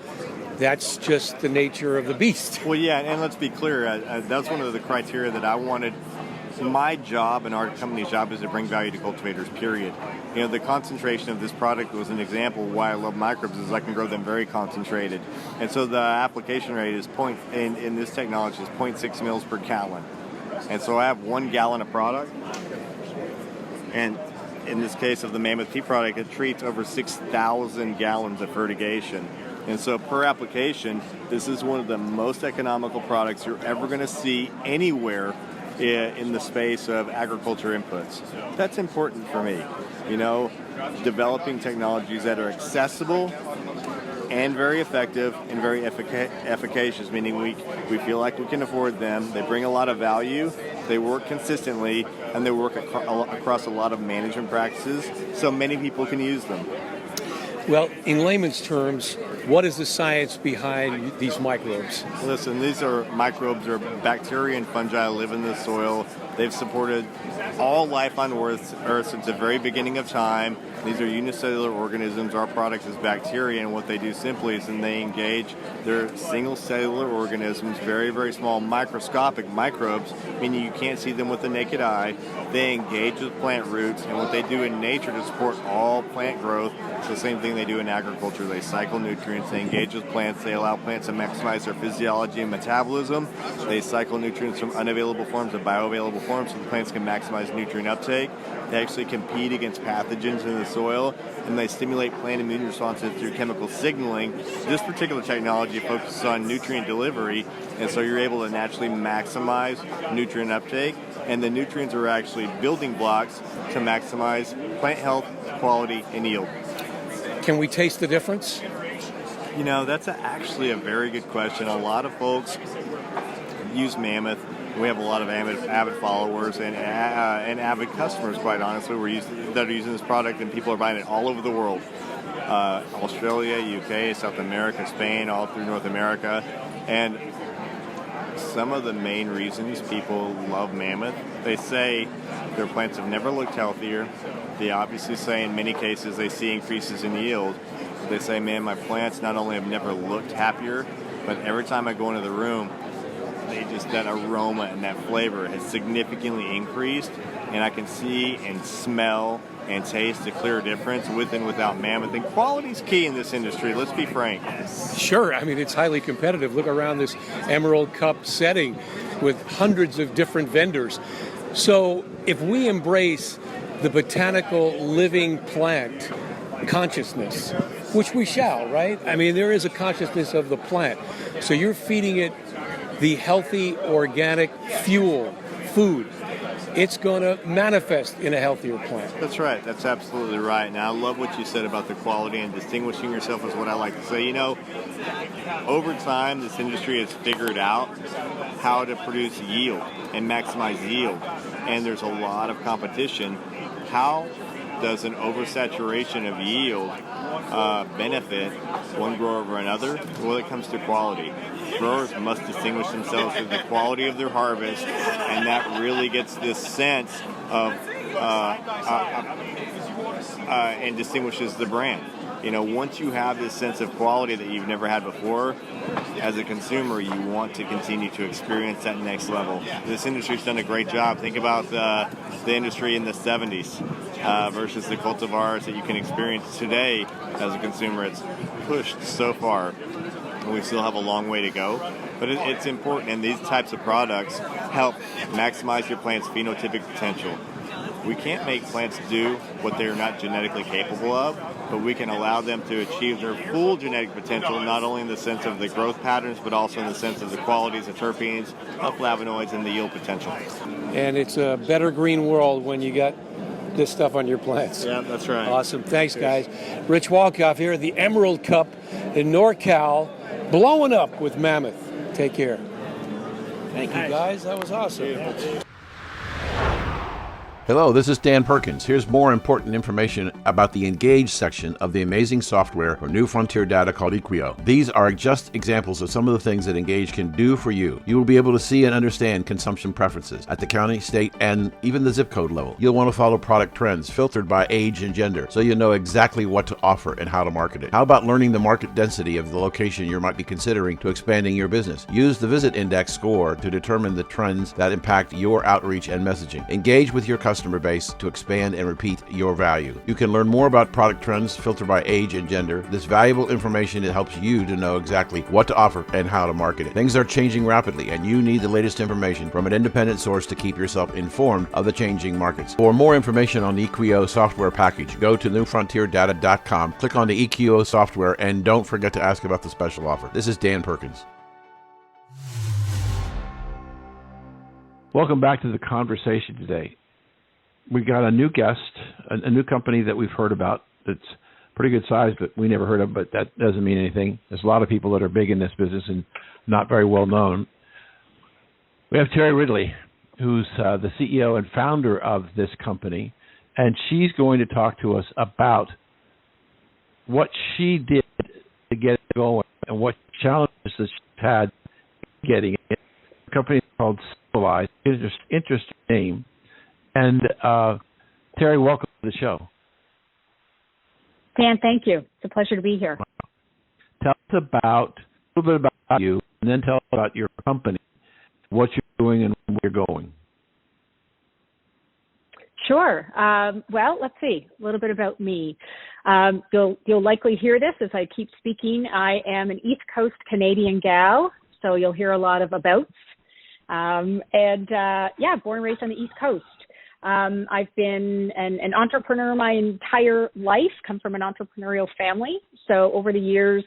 that's just the nature of the beast. Well, yeah, and let's be clear, that's one of the criteria that I wanted. My job and our company's job is to bring value to cultivators, period. The concentration of this product was an example of why I love microbes is I can grow them very concentrated. And so the application rate is in this technology is 0.6 mils per gallon. And so I have 1 gallon of product. And in this case of the Mammoth Tea product, it treats over 6,000 gallons of fertigation. And so per application, this is one of the most economical products you're ever going to see anywhere in the space of agriculture inputs. That's important for me. Developing technologies that are accessible and very effective and very efficacious, meaning we feel like we can afford them. They bring a lot of value. They work consistently, and they work across a lot of management practices, so many people can use them. Well, in layman's terms, what is the science behind these microbes? Listen, these are microbes or bacteria and fungi live in the soil. They've supported all life on Earth since the very beginning of time. These are unicellular organisms. Our product is bacteria, and what they do simply is they engage their single cellular organisms, very, very small microscopic microbes, meaning you can't see them with the naked eye. They engage with plant roots, and what they do in nature to support all plant growth, it's the same thing they do in agriculture. They cycle nutrients, they engage with plants, they allow plants to maximize their physiology and metabolism. They cycle nutrients from unavailable forms to bioavailable forms so the plants can maximize nutrient uptake. They actually compete against pathogens in the soil, and they stimulate plant immune responses through chemical signaling. This particular technology focuses on nutrient delivery, and so you're able to naturally maximize nutrient uptake, and the nutrients are actually building blocks to maximize plant health, quality, and yield. Can we taste the difference? That's actually a very good question. A lot of folks use Mammoth. We have a lot of avid followers and avid customers, quite honestly, that are using this product, and people are buying it all over the world. Australia, UK, South America, Spain, all through North America. And some of the main reasons people love Mammoth, they say their plants have never looked healthier. They obviously say in many cases they see increases in yield. They say, man, my plants not only have never looked happier, but every time I go into the room, that aroma and that flavor has significantly increased, and I can see and smell and taste a clear difference with and without Mammoth. And quality's key in this industry, let's be frank. Sure, it's highly competitive. Look around this Emerald Cup setting with hundreds of different vendors. So if we embrace the botanical living plant consciousness, which we shall, right? There is a consciousness of the plant. So you're feeding it the healthy, organic fuel, food. It's going to manifest in a healthier plant. That's right. That's absolutely right. And I love what you said about the quality and distinguishing yourself is what I like to say. Over time, this industry has figured out how to produce yield and maximize yield. And there's a lot of competition. How does an oversaturation of yield benefit one grower over another? Well, it comes to quality. Growers must distinguish themselves through the quality of their harvest, and that really gets this sense of and distinguishes the brand. Once you have this sense of quality that you've never had before, as a consumer, you want to continue to experience that next level. This industry's done a great job. Think about the industry in the 70s versus the cultivars that you can experience today as a consumer. It's pushed so far, and we still have a long way to go. But it's important, and these types of products help maximize your plant's phenotypic potential. We can't make plants do what they're not genetically capable of, but we can allow them to achieve their full genetic potential, not only in the sense of the growth patterns, but also in the sense of the qualities, the terpenes, the flavonoids, and the yield potential. And it's a better green world when you got this stuff on your plants. Yeah, that's right. Awesome. Thanks, guys. Rich Walcoff here at the Emerald Cup in NorCal, blowing up with Mammoth. Take care. Thank you, guys. That was awesome. Hello, this is Dan Perkins. Here's more important information about the Engage section of the amazing software for New Frontier Data called Equio. These are just examples of some of the things that Engage can do for you. You will be able to see and understand consumption preferences at the county, state, and even the zip code level. You'll want to follow product trends filtered by age and gender, so you'll know exactly what to offer and how to market it. How about learning the market density of the location you might be considering to expanding your business? Use the Visit Index score to determine the trends that impact your outreach and messaging. Engage with your customer base to expand and repeat your value. You can learn more about product trends filtered by age and gender. This valuable information, it helps you to know exactly what to offer and how to market it. Things are changing rapidly, and you need the latest information from an independent source to keep yourself informed of the changing markets. For more information on the Equio software package, go to newfrontierdata.com, click on the Equio software, and don't forget to ask about the special offer. This is Dan Perkins. Welcome back to the conversation today. We got a new guest, a new company that we've heard about that's pretty good size, but we never heard of, but that doesn't mean anything. There's a lot of people that are big in this business and not very well known. We have Terry Ridley, who's the CEO and founder of this company, and she's going to talk to us about what she did to get it going and what challenges that she's had getting it. The company is called Civilized. Interesting name. And Terry, welcome to the show. Dan, thank you. It's a pleasure to be here. Tell us a little bit about you, and then tell us about your company, what you're doing, and where you're going. Sure. Well, let's see. A little bit about me. You'll likely hear this as I keep speaking. I am an East Coast Canadian gal, so you'll hear a lot of abouts. Born and raised on the East Coast. I've been an entrepreneur my entire life, come from an entrepreneurial family. So over the years,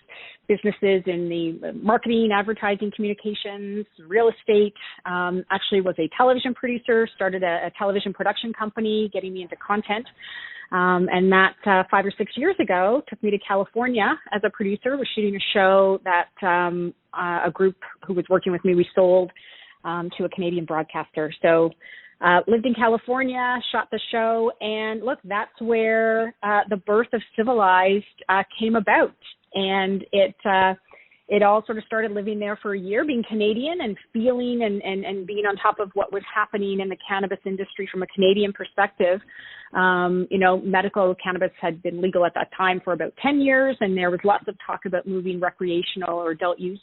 businesses in the marketing, advertising, communications, real estate, actually was a television producer, started a television production company, getting me into content. And that 5 or 6 years ago took me to California as a producer, was shooting a show that a group who was working with me, we sold to a Canadian broadcaster. So lived in California, shot the show, and look, that's where the birth of Civilized came about. And it all sort of started living there for a year, being Canadian and feeling and being on top of what was happening in the cannabis industry from a Canadian perspective. Medical cannabis had been legal at that time for about 10 years, and there was lots of talk about moving recreational or adult use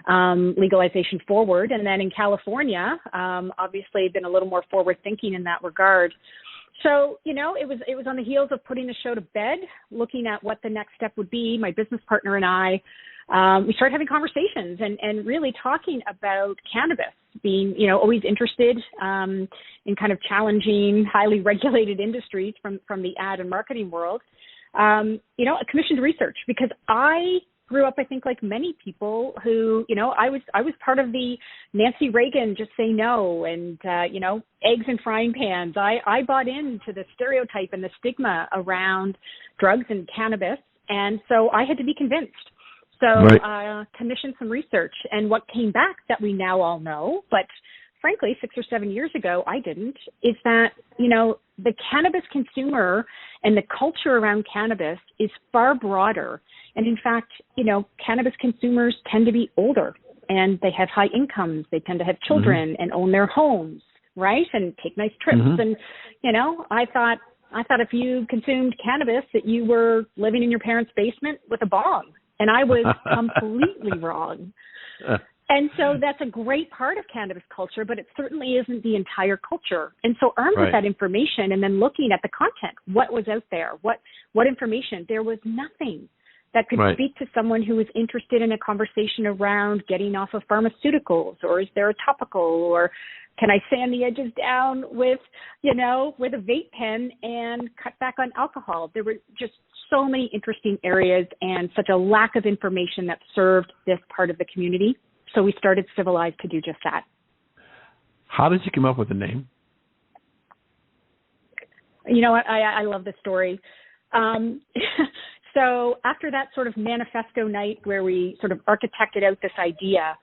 legalization forward. And then in California, obviously been a little more forward thinking in that regard. So, it was on the heels of putting the show to bed, looking at what the next step would be. My business partner and I, we started having conversations and really talking about cannabis, being, always interested in kind of challenging, highly regulated industries from the ad and marketing world. Commissioned research, because I grew up, I think, like many people who, I was part of the Nancy Reagan just say no and, eggs and frying pans. I bought into the stereotype and the stigma around drugs and cannabis. And so I had to be convinced. So commissioned some research, and what came back that we now all know, but frankly, 6 or 7 years ago, I didn't, is that, the cannabis consumer and the culture around cannabis is far broader. And in fact, cannabis consumers tend to be older and they have high incomes. They tend to have children and own their homes, right? And take nice trips. And, I thought if you consumed cannabis that you were living in your parents' basement with a bong. And I was completely wrong. And so that's a great part of cannabis culture, but it certainly isn't the entire culture. And so armed with that information and then looking at the content, what was out there, what information, there was nothing that could speak to someone who was interested in a conversation around getting off of pharmaceuticals, or is there a topical, or can I sand the edges down with a vape pen and cut back on alcohol? There were just so many interesting areas and such a lack of information that served this part of the community. So we started Civilized to do just that. How did you come up with the name? You know what? I love this story. So after that sort of manifesto night where we sort of architected out this idea,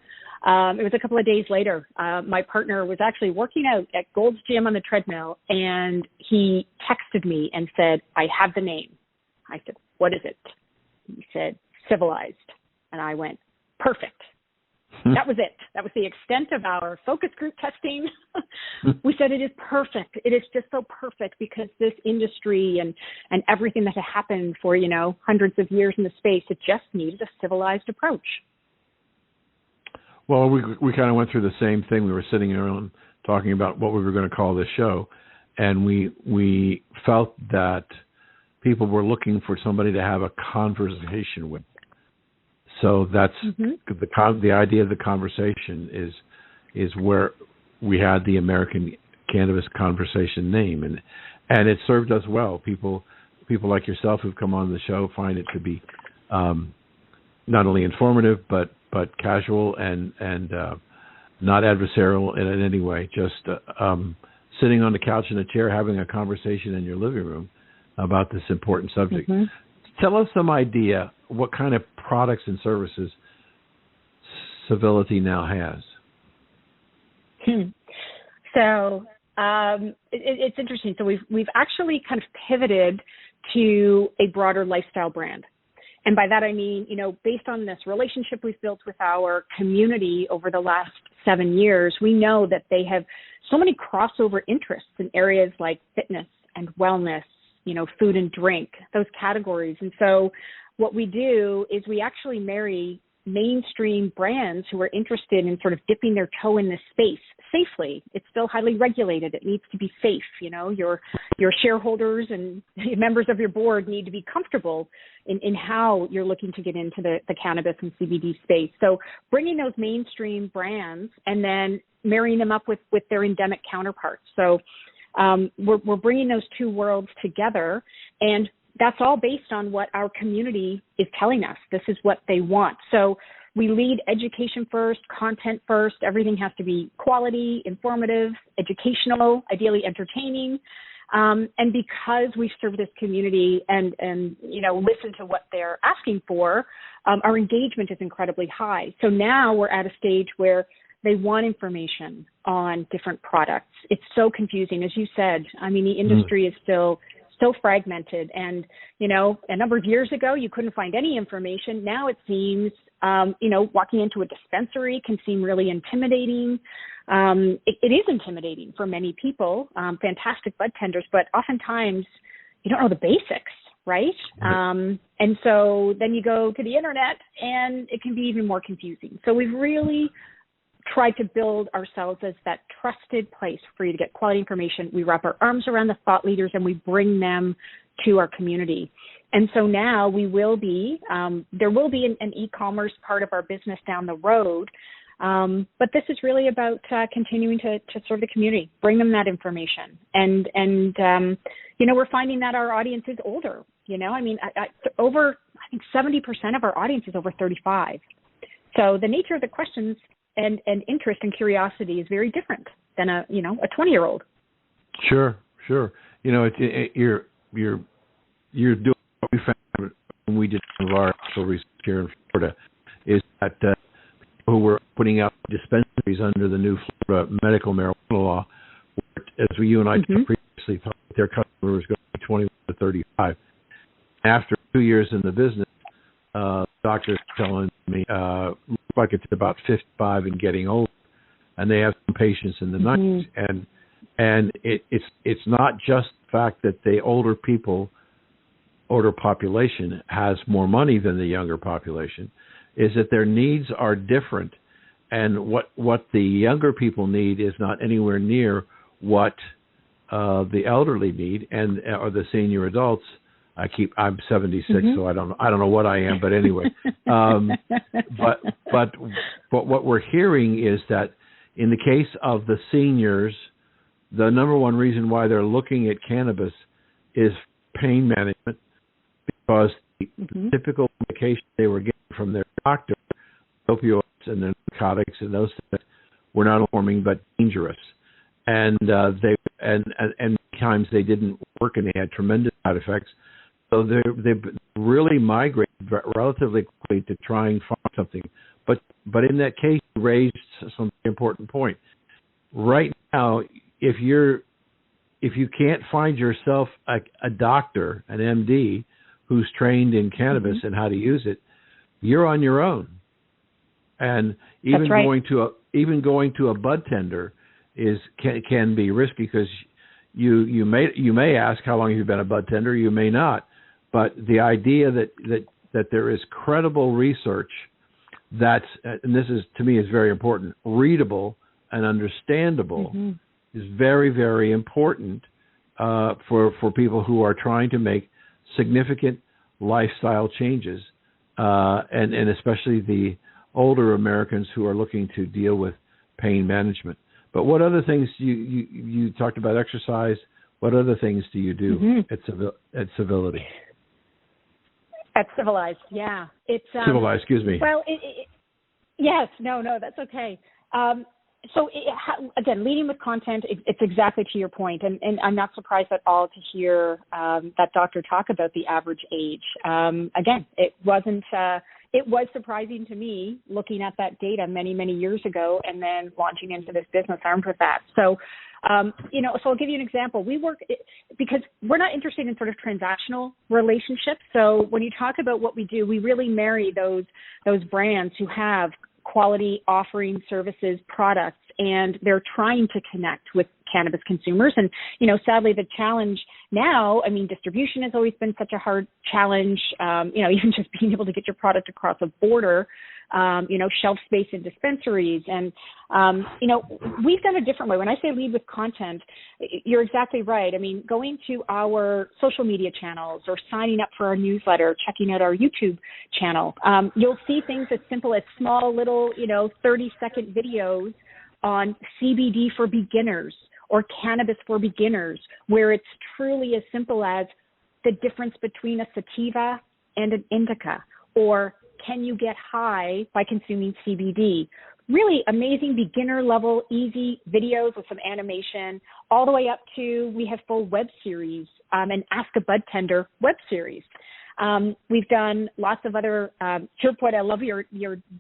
it was a couple of days later. My partner was actually working out at Gold's Gym on the treadmill, and he texted me and said, I have the name. I said, what is it? He said, Civilized. And I went, perfect. That was it. That was the extent of our focus group testing. We said it is perfect. It is just so perfect because this industry and everything that had happened for, hundreds of years in the space, it just needed a civilized approach. Well, we kind of went through the same thing. We were sitting around talking about what we were going to call this show, and we felt that people were looking for somebody to have a conversation with. So that's the idea of the conversation is where we had the American Cannabis Conversation name, and it served us well. People like yourself who've come on the show find it to be not only informative but casual and not adversarial in any way. Just sitting on the couch in a chair having a conversation in your living room about this important subject. Tell us some idea what kind of products and services Civility now has. So it's interesting. So we've actually kind of pivoted to a broader lifestyle brand. And by that I mean, based on this relationship we've built with our community over the last 7 years, we know that they have so many crossover interests in areas like fitness and wellness, food and drink, those categories. And so what we do is we actually marry mainstream brands who are interested in sort of dipping their toe in this space safely. It's still highly regulated. It needs to be safe. Your shareholders and members of your board need to be comfortable in how you're looking to get into the cannabis and CBD space. So bringing those mainstream brands and then marrying them up with their endemic counterparts. So we're bringing those two worlds together, and that's all based on what our community is telling us. This is what they want. So we lead education first, content first. Everything has to be quality, informative, educational, ideally entertaining. And because we serve this community and listen to what they're asking for, our engagement is incredibly high. So now we're at a stage where they want information on different products. It's so confusing. As you said, the industry is still so fragmented. And, a number of years ago, you couldn't find any information. Now it seems, walking into a dispensary can seem really intimidating. It is intimidating for many people, fantastic bud tenders, but oftentimes you don't know the basics, right? And so then you go to the internet and it can be even more confusing. So we've really tried to build ourselves as that trusted place for you to get quality information. We wrap our arms around the thought leaders and we bring them to our community. And so now there will be an e-commerce part of our business down the road. But this is really about continuing to serve the community, bring them that information. And we're finding that our audience is older. Over 70% of our audience is over 35. So the nature of the questions and interest and curiosity is very different than a 20-year-old. Sure. You're doing what we found when we did some of our actual research here in Florida is that people who were putting out dispensaries under the new Florida medical marijuana law, as you and I previously talked their customer was going to be 21 to 35. After 2 years in the business, doctors telling me, looks like it's about 55 and getting older, and they have some patients in the 90s, and it's not just the fact that the older population has more money than the younger population, is that their needs are different, and what the younger people need is not anywhere near what the elderly need or the senior adults. I'm 76, so I don't know what I am, but anyway. But what we're hearing is that in the case of the seniors, the number one reason why they're looking at cannabis is pain management, because the typical medication they were getting from their doctor, opioids and the narcotics and those things, were not alarming but dangerous, and many times they didn't work and they had tremendous side effects. So they've really migrated relatively quickly to try and find something. But in that case, you raised some important point. Right now, if you can't find yourself a doctor, an MD, who's trained in cannabis and how to use it, you're on your own. And even going to a bud tender can be risky, because you may ask, how long have you been a bud tender? You may not. But the idea that there is credible research that's, and this is, to me, is very important, readable and understandable, is very, very important for people who are trying to make significant lifestyle changes, and especially the older Americans who are looking to deal with pain management. But what other things you talked about? Exercise. What other things do you do at Civility? At Civilized, yeah. It's Civilized, excuse me. Well, yes, no, that's okay. So again, leading with content, it's exactly to your point, and I'm not surprised at all to hear that doctor talk about the average age. Again, it was surprising to me looking at that data many, many years ago, and then launching into this business armed with that. So, so I'll give you an example. We work, because we're not interested in sort of transactional relationships. So when you talk about what we do, we really marry those brands who have quality offering, services, products, and they're trying to connect with cannabis consumers. And, sadly, the challenge now, distribution has always been such a hard challenge, even just being able to get your product across a border, shelf space in dispensaries. And, we've done a different way. When I say lead with content, you're exactly right. Going to our social media channels or signing up for our newsletter, checking out our YouTube channel, you'll see things as simple as small little, 30-second videos on CBD for beginners or cannabis for beginners, where it's truly as simple as the difference between a sativa and an indica, or can you get high by consuming CBD? Really amazing beginner level, easy videos with some animation, all the way up to, we have full web series, an Ask a Bud Tender web series. We've done lots of other, to your point, I love your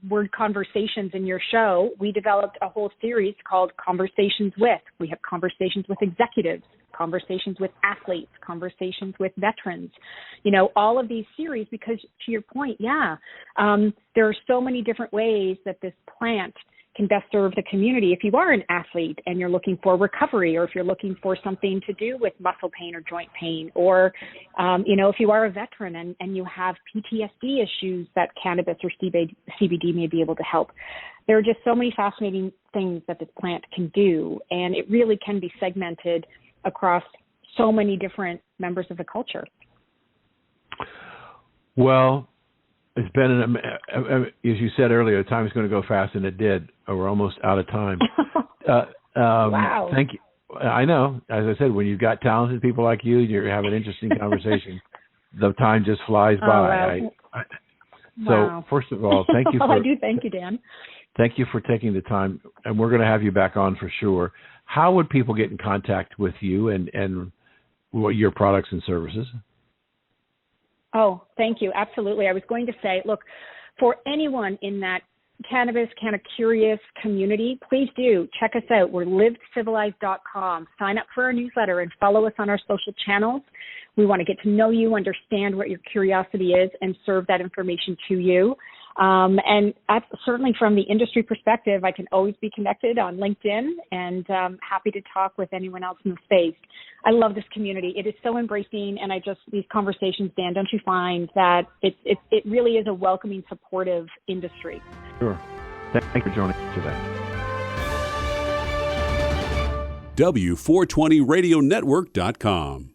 word conversations in your show. We developed a whole series called Conversations With. We have conversations with executives, conversations with athletes, conversations with veterans, all of these series, because to your point, there are so many different ways that this plant can best serve the community. If you are an athlete and you're looking for recovery, or if you're looking for something to do with muscle pain or joint pain, or, if you are a veteran and you have PTSD issues that cannabis or CBD may be able to help. There are just so many fascinating things that this plant can do, and it really can be segmented across so many different members of the culture. Well, it's been, as you said earlier, time is going to go fast, and it did. We're almost out of time. Wow. Thank you. I know. As I said, when you've got talented people like you, you have an interesting conversation. The time just flies by. Wow. So, first of all, thank you. I do thank you, Dan. Thank you for taking the time, and we're going to have you back on for sure. How would people get in contact with you and what your products and services? Oh, thank you. Absolutely. I was going to say, look, for anyone in that cannabis kind of curious community, please do check us out. We're livecivilized.com. Sign up for our newsletter and follow us on our social channels. We want to get to know you, understand what your curiosity is, and serve that information to you. And that's certainly from the industry perspective, I can always be connected on LinkedIn, and happy to talk with anyone else in the space. I love this community. It is so embracing, and these conversations, Dan, don't you find that it really is a welcoming, supportive industry? Sure. Thank you for joining us today. W420 Radio Network.com.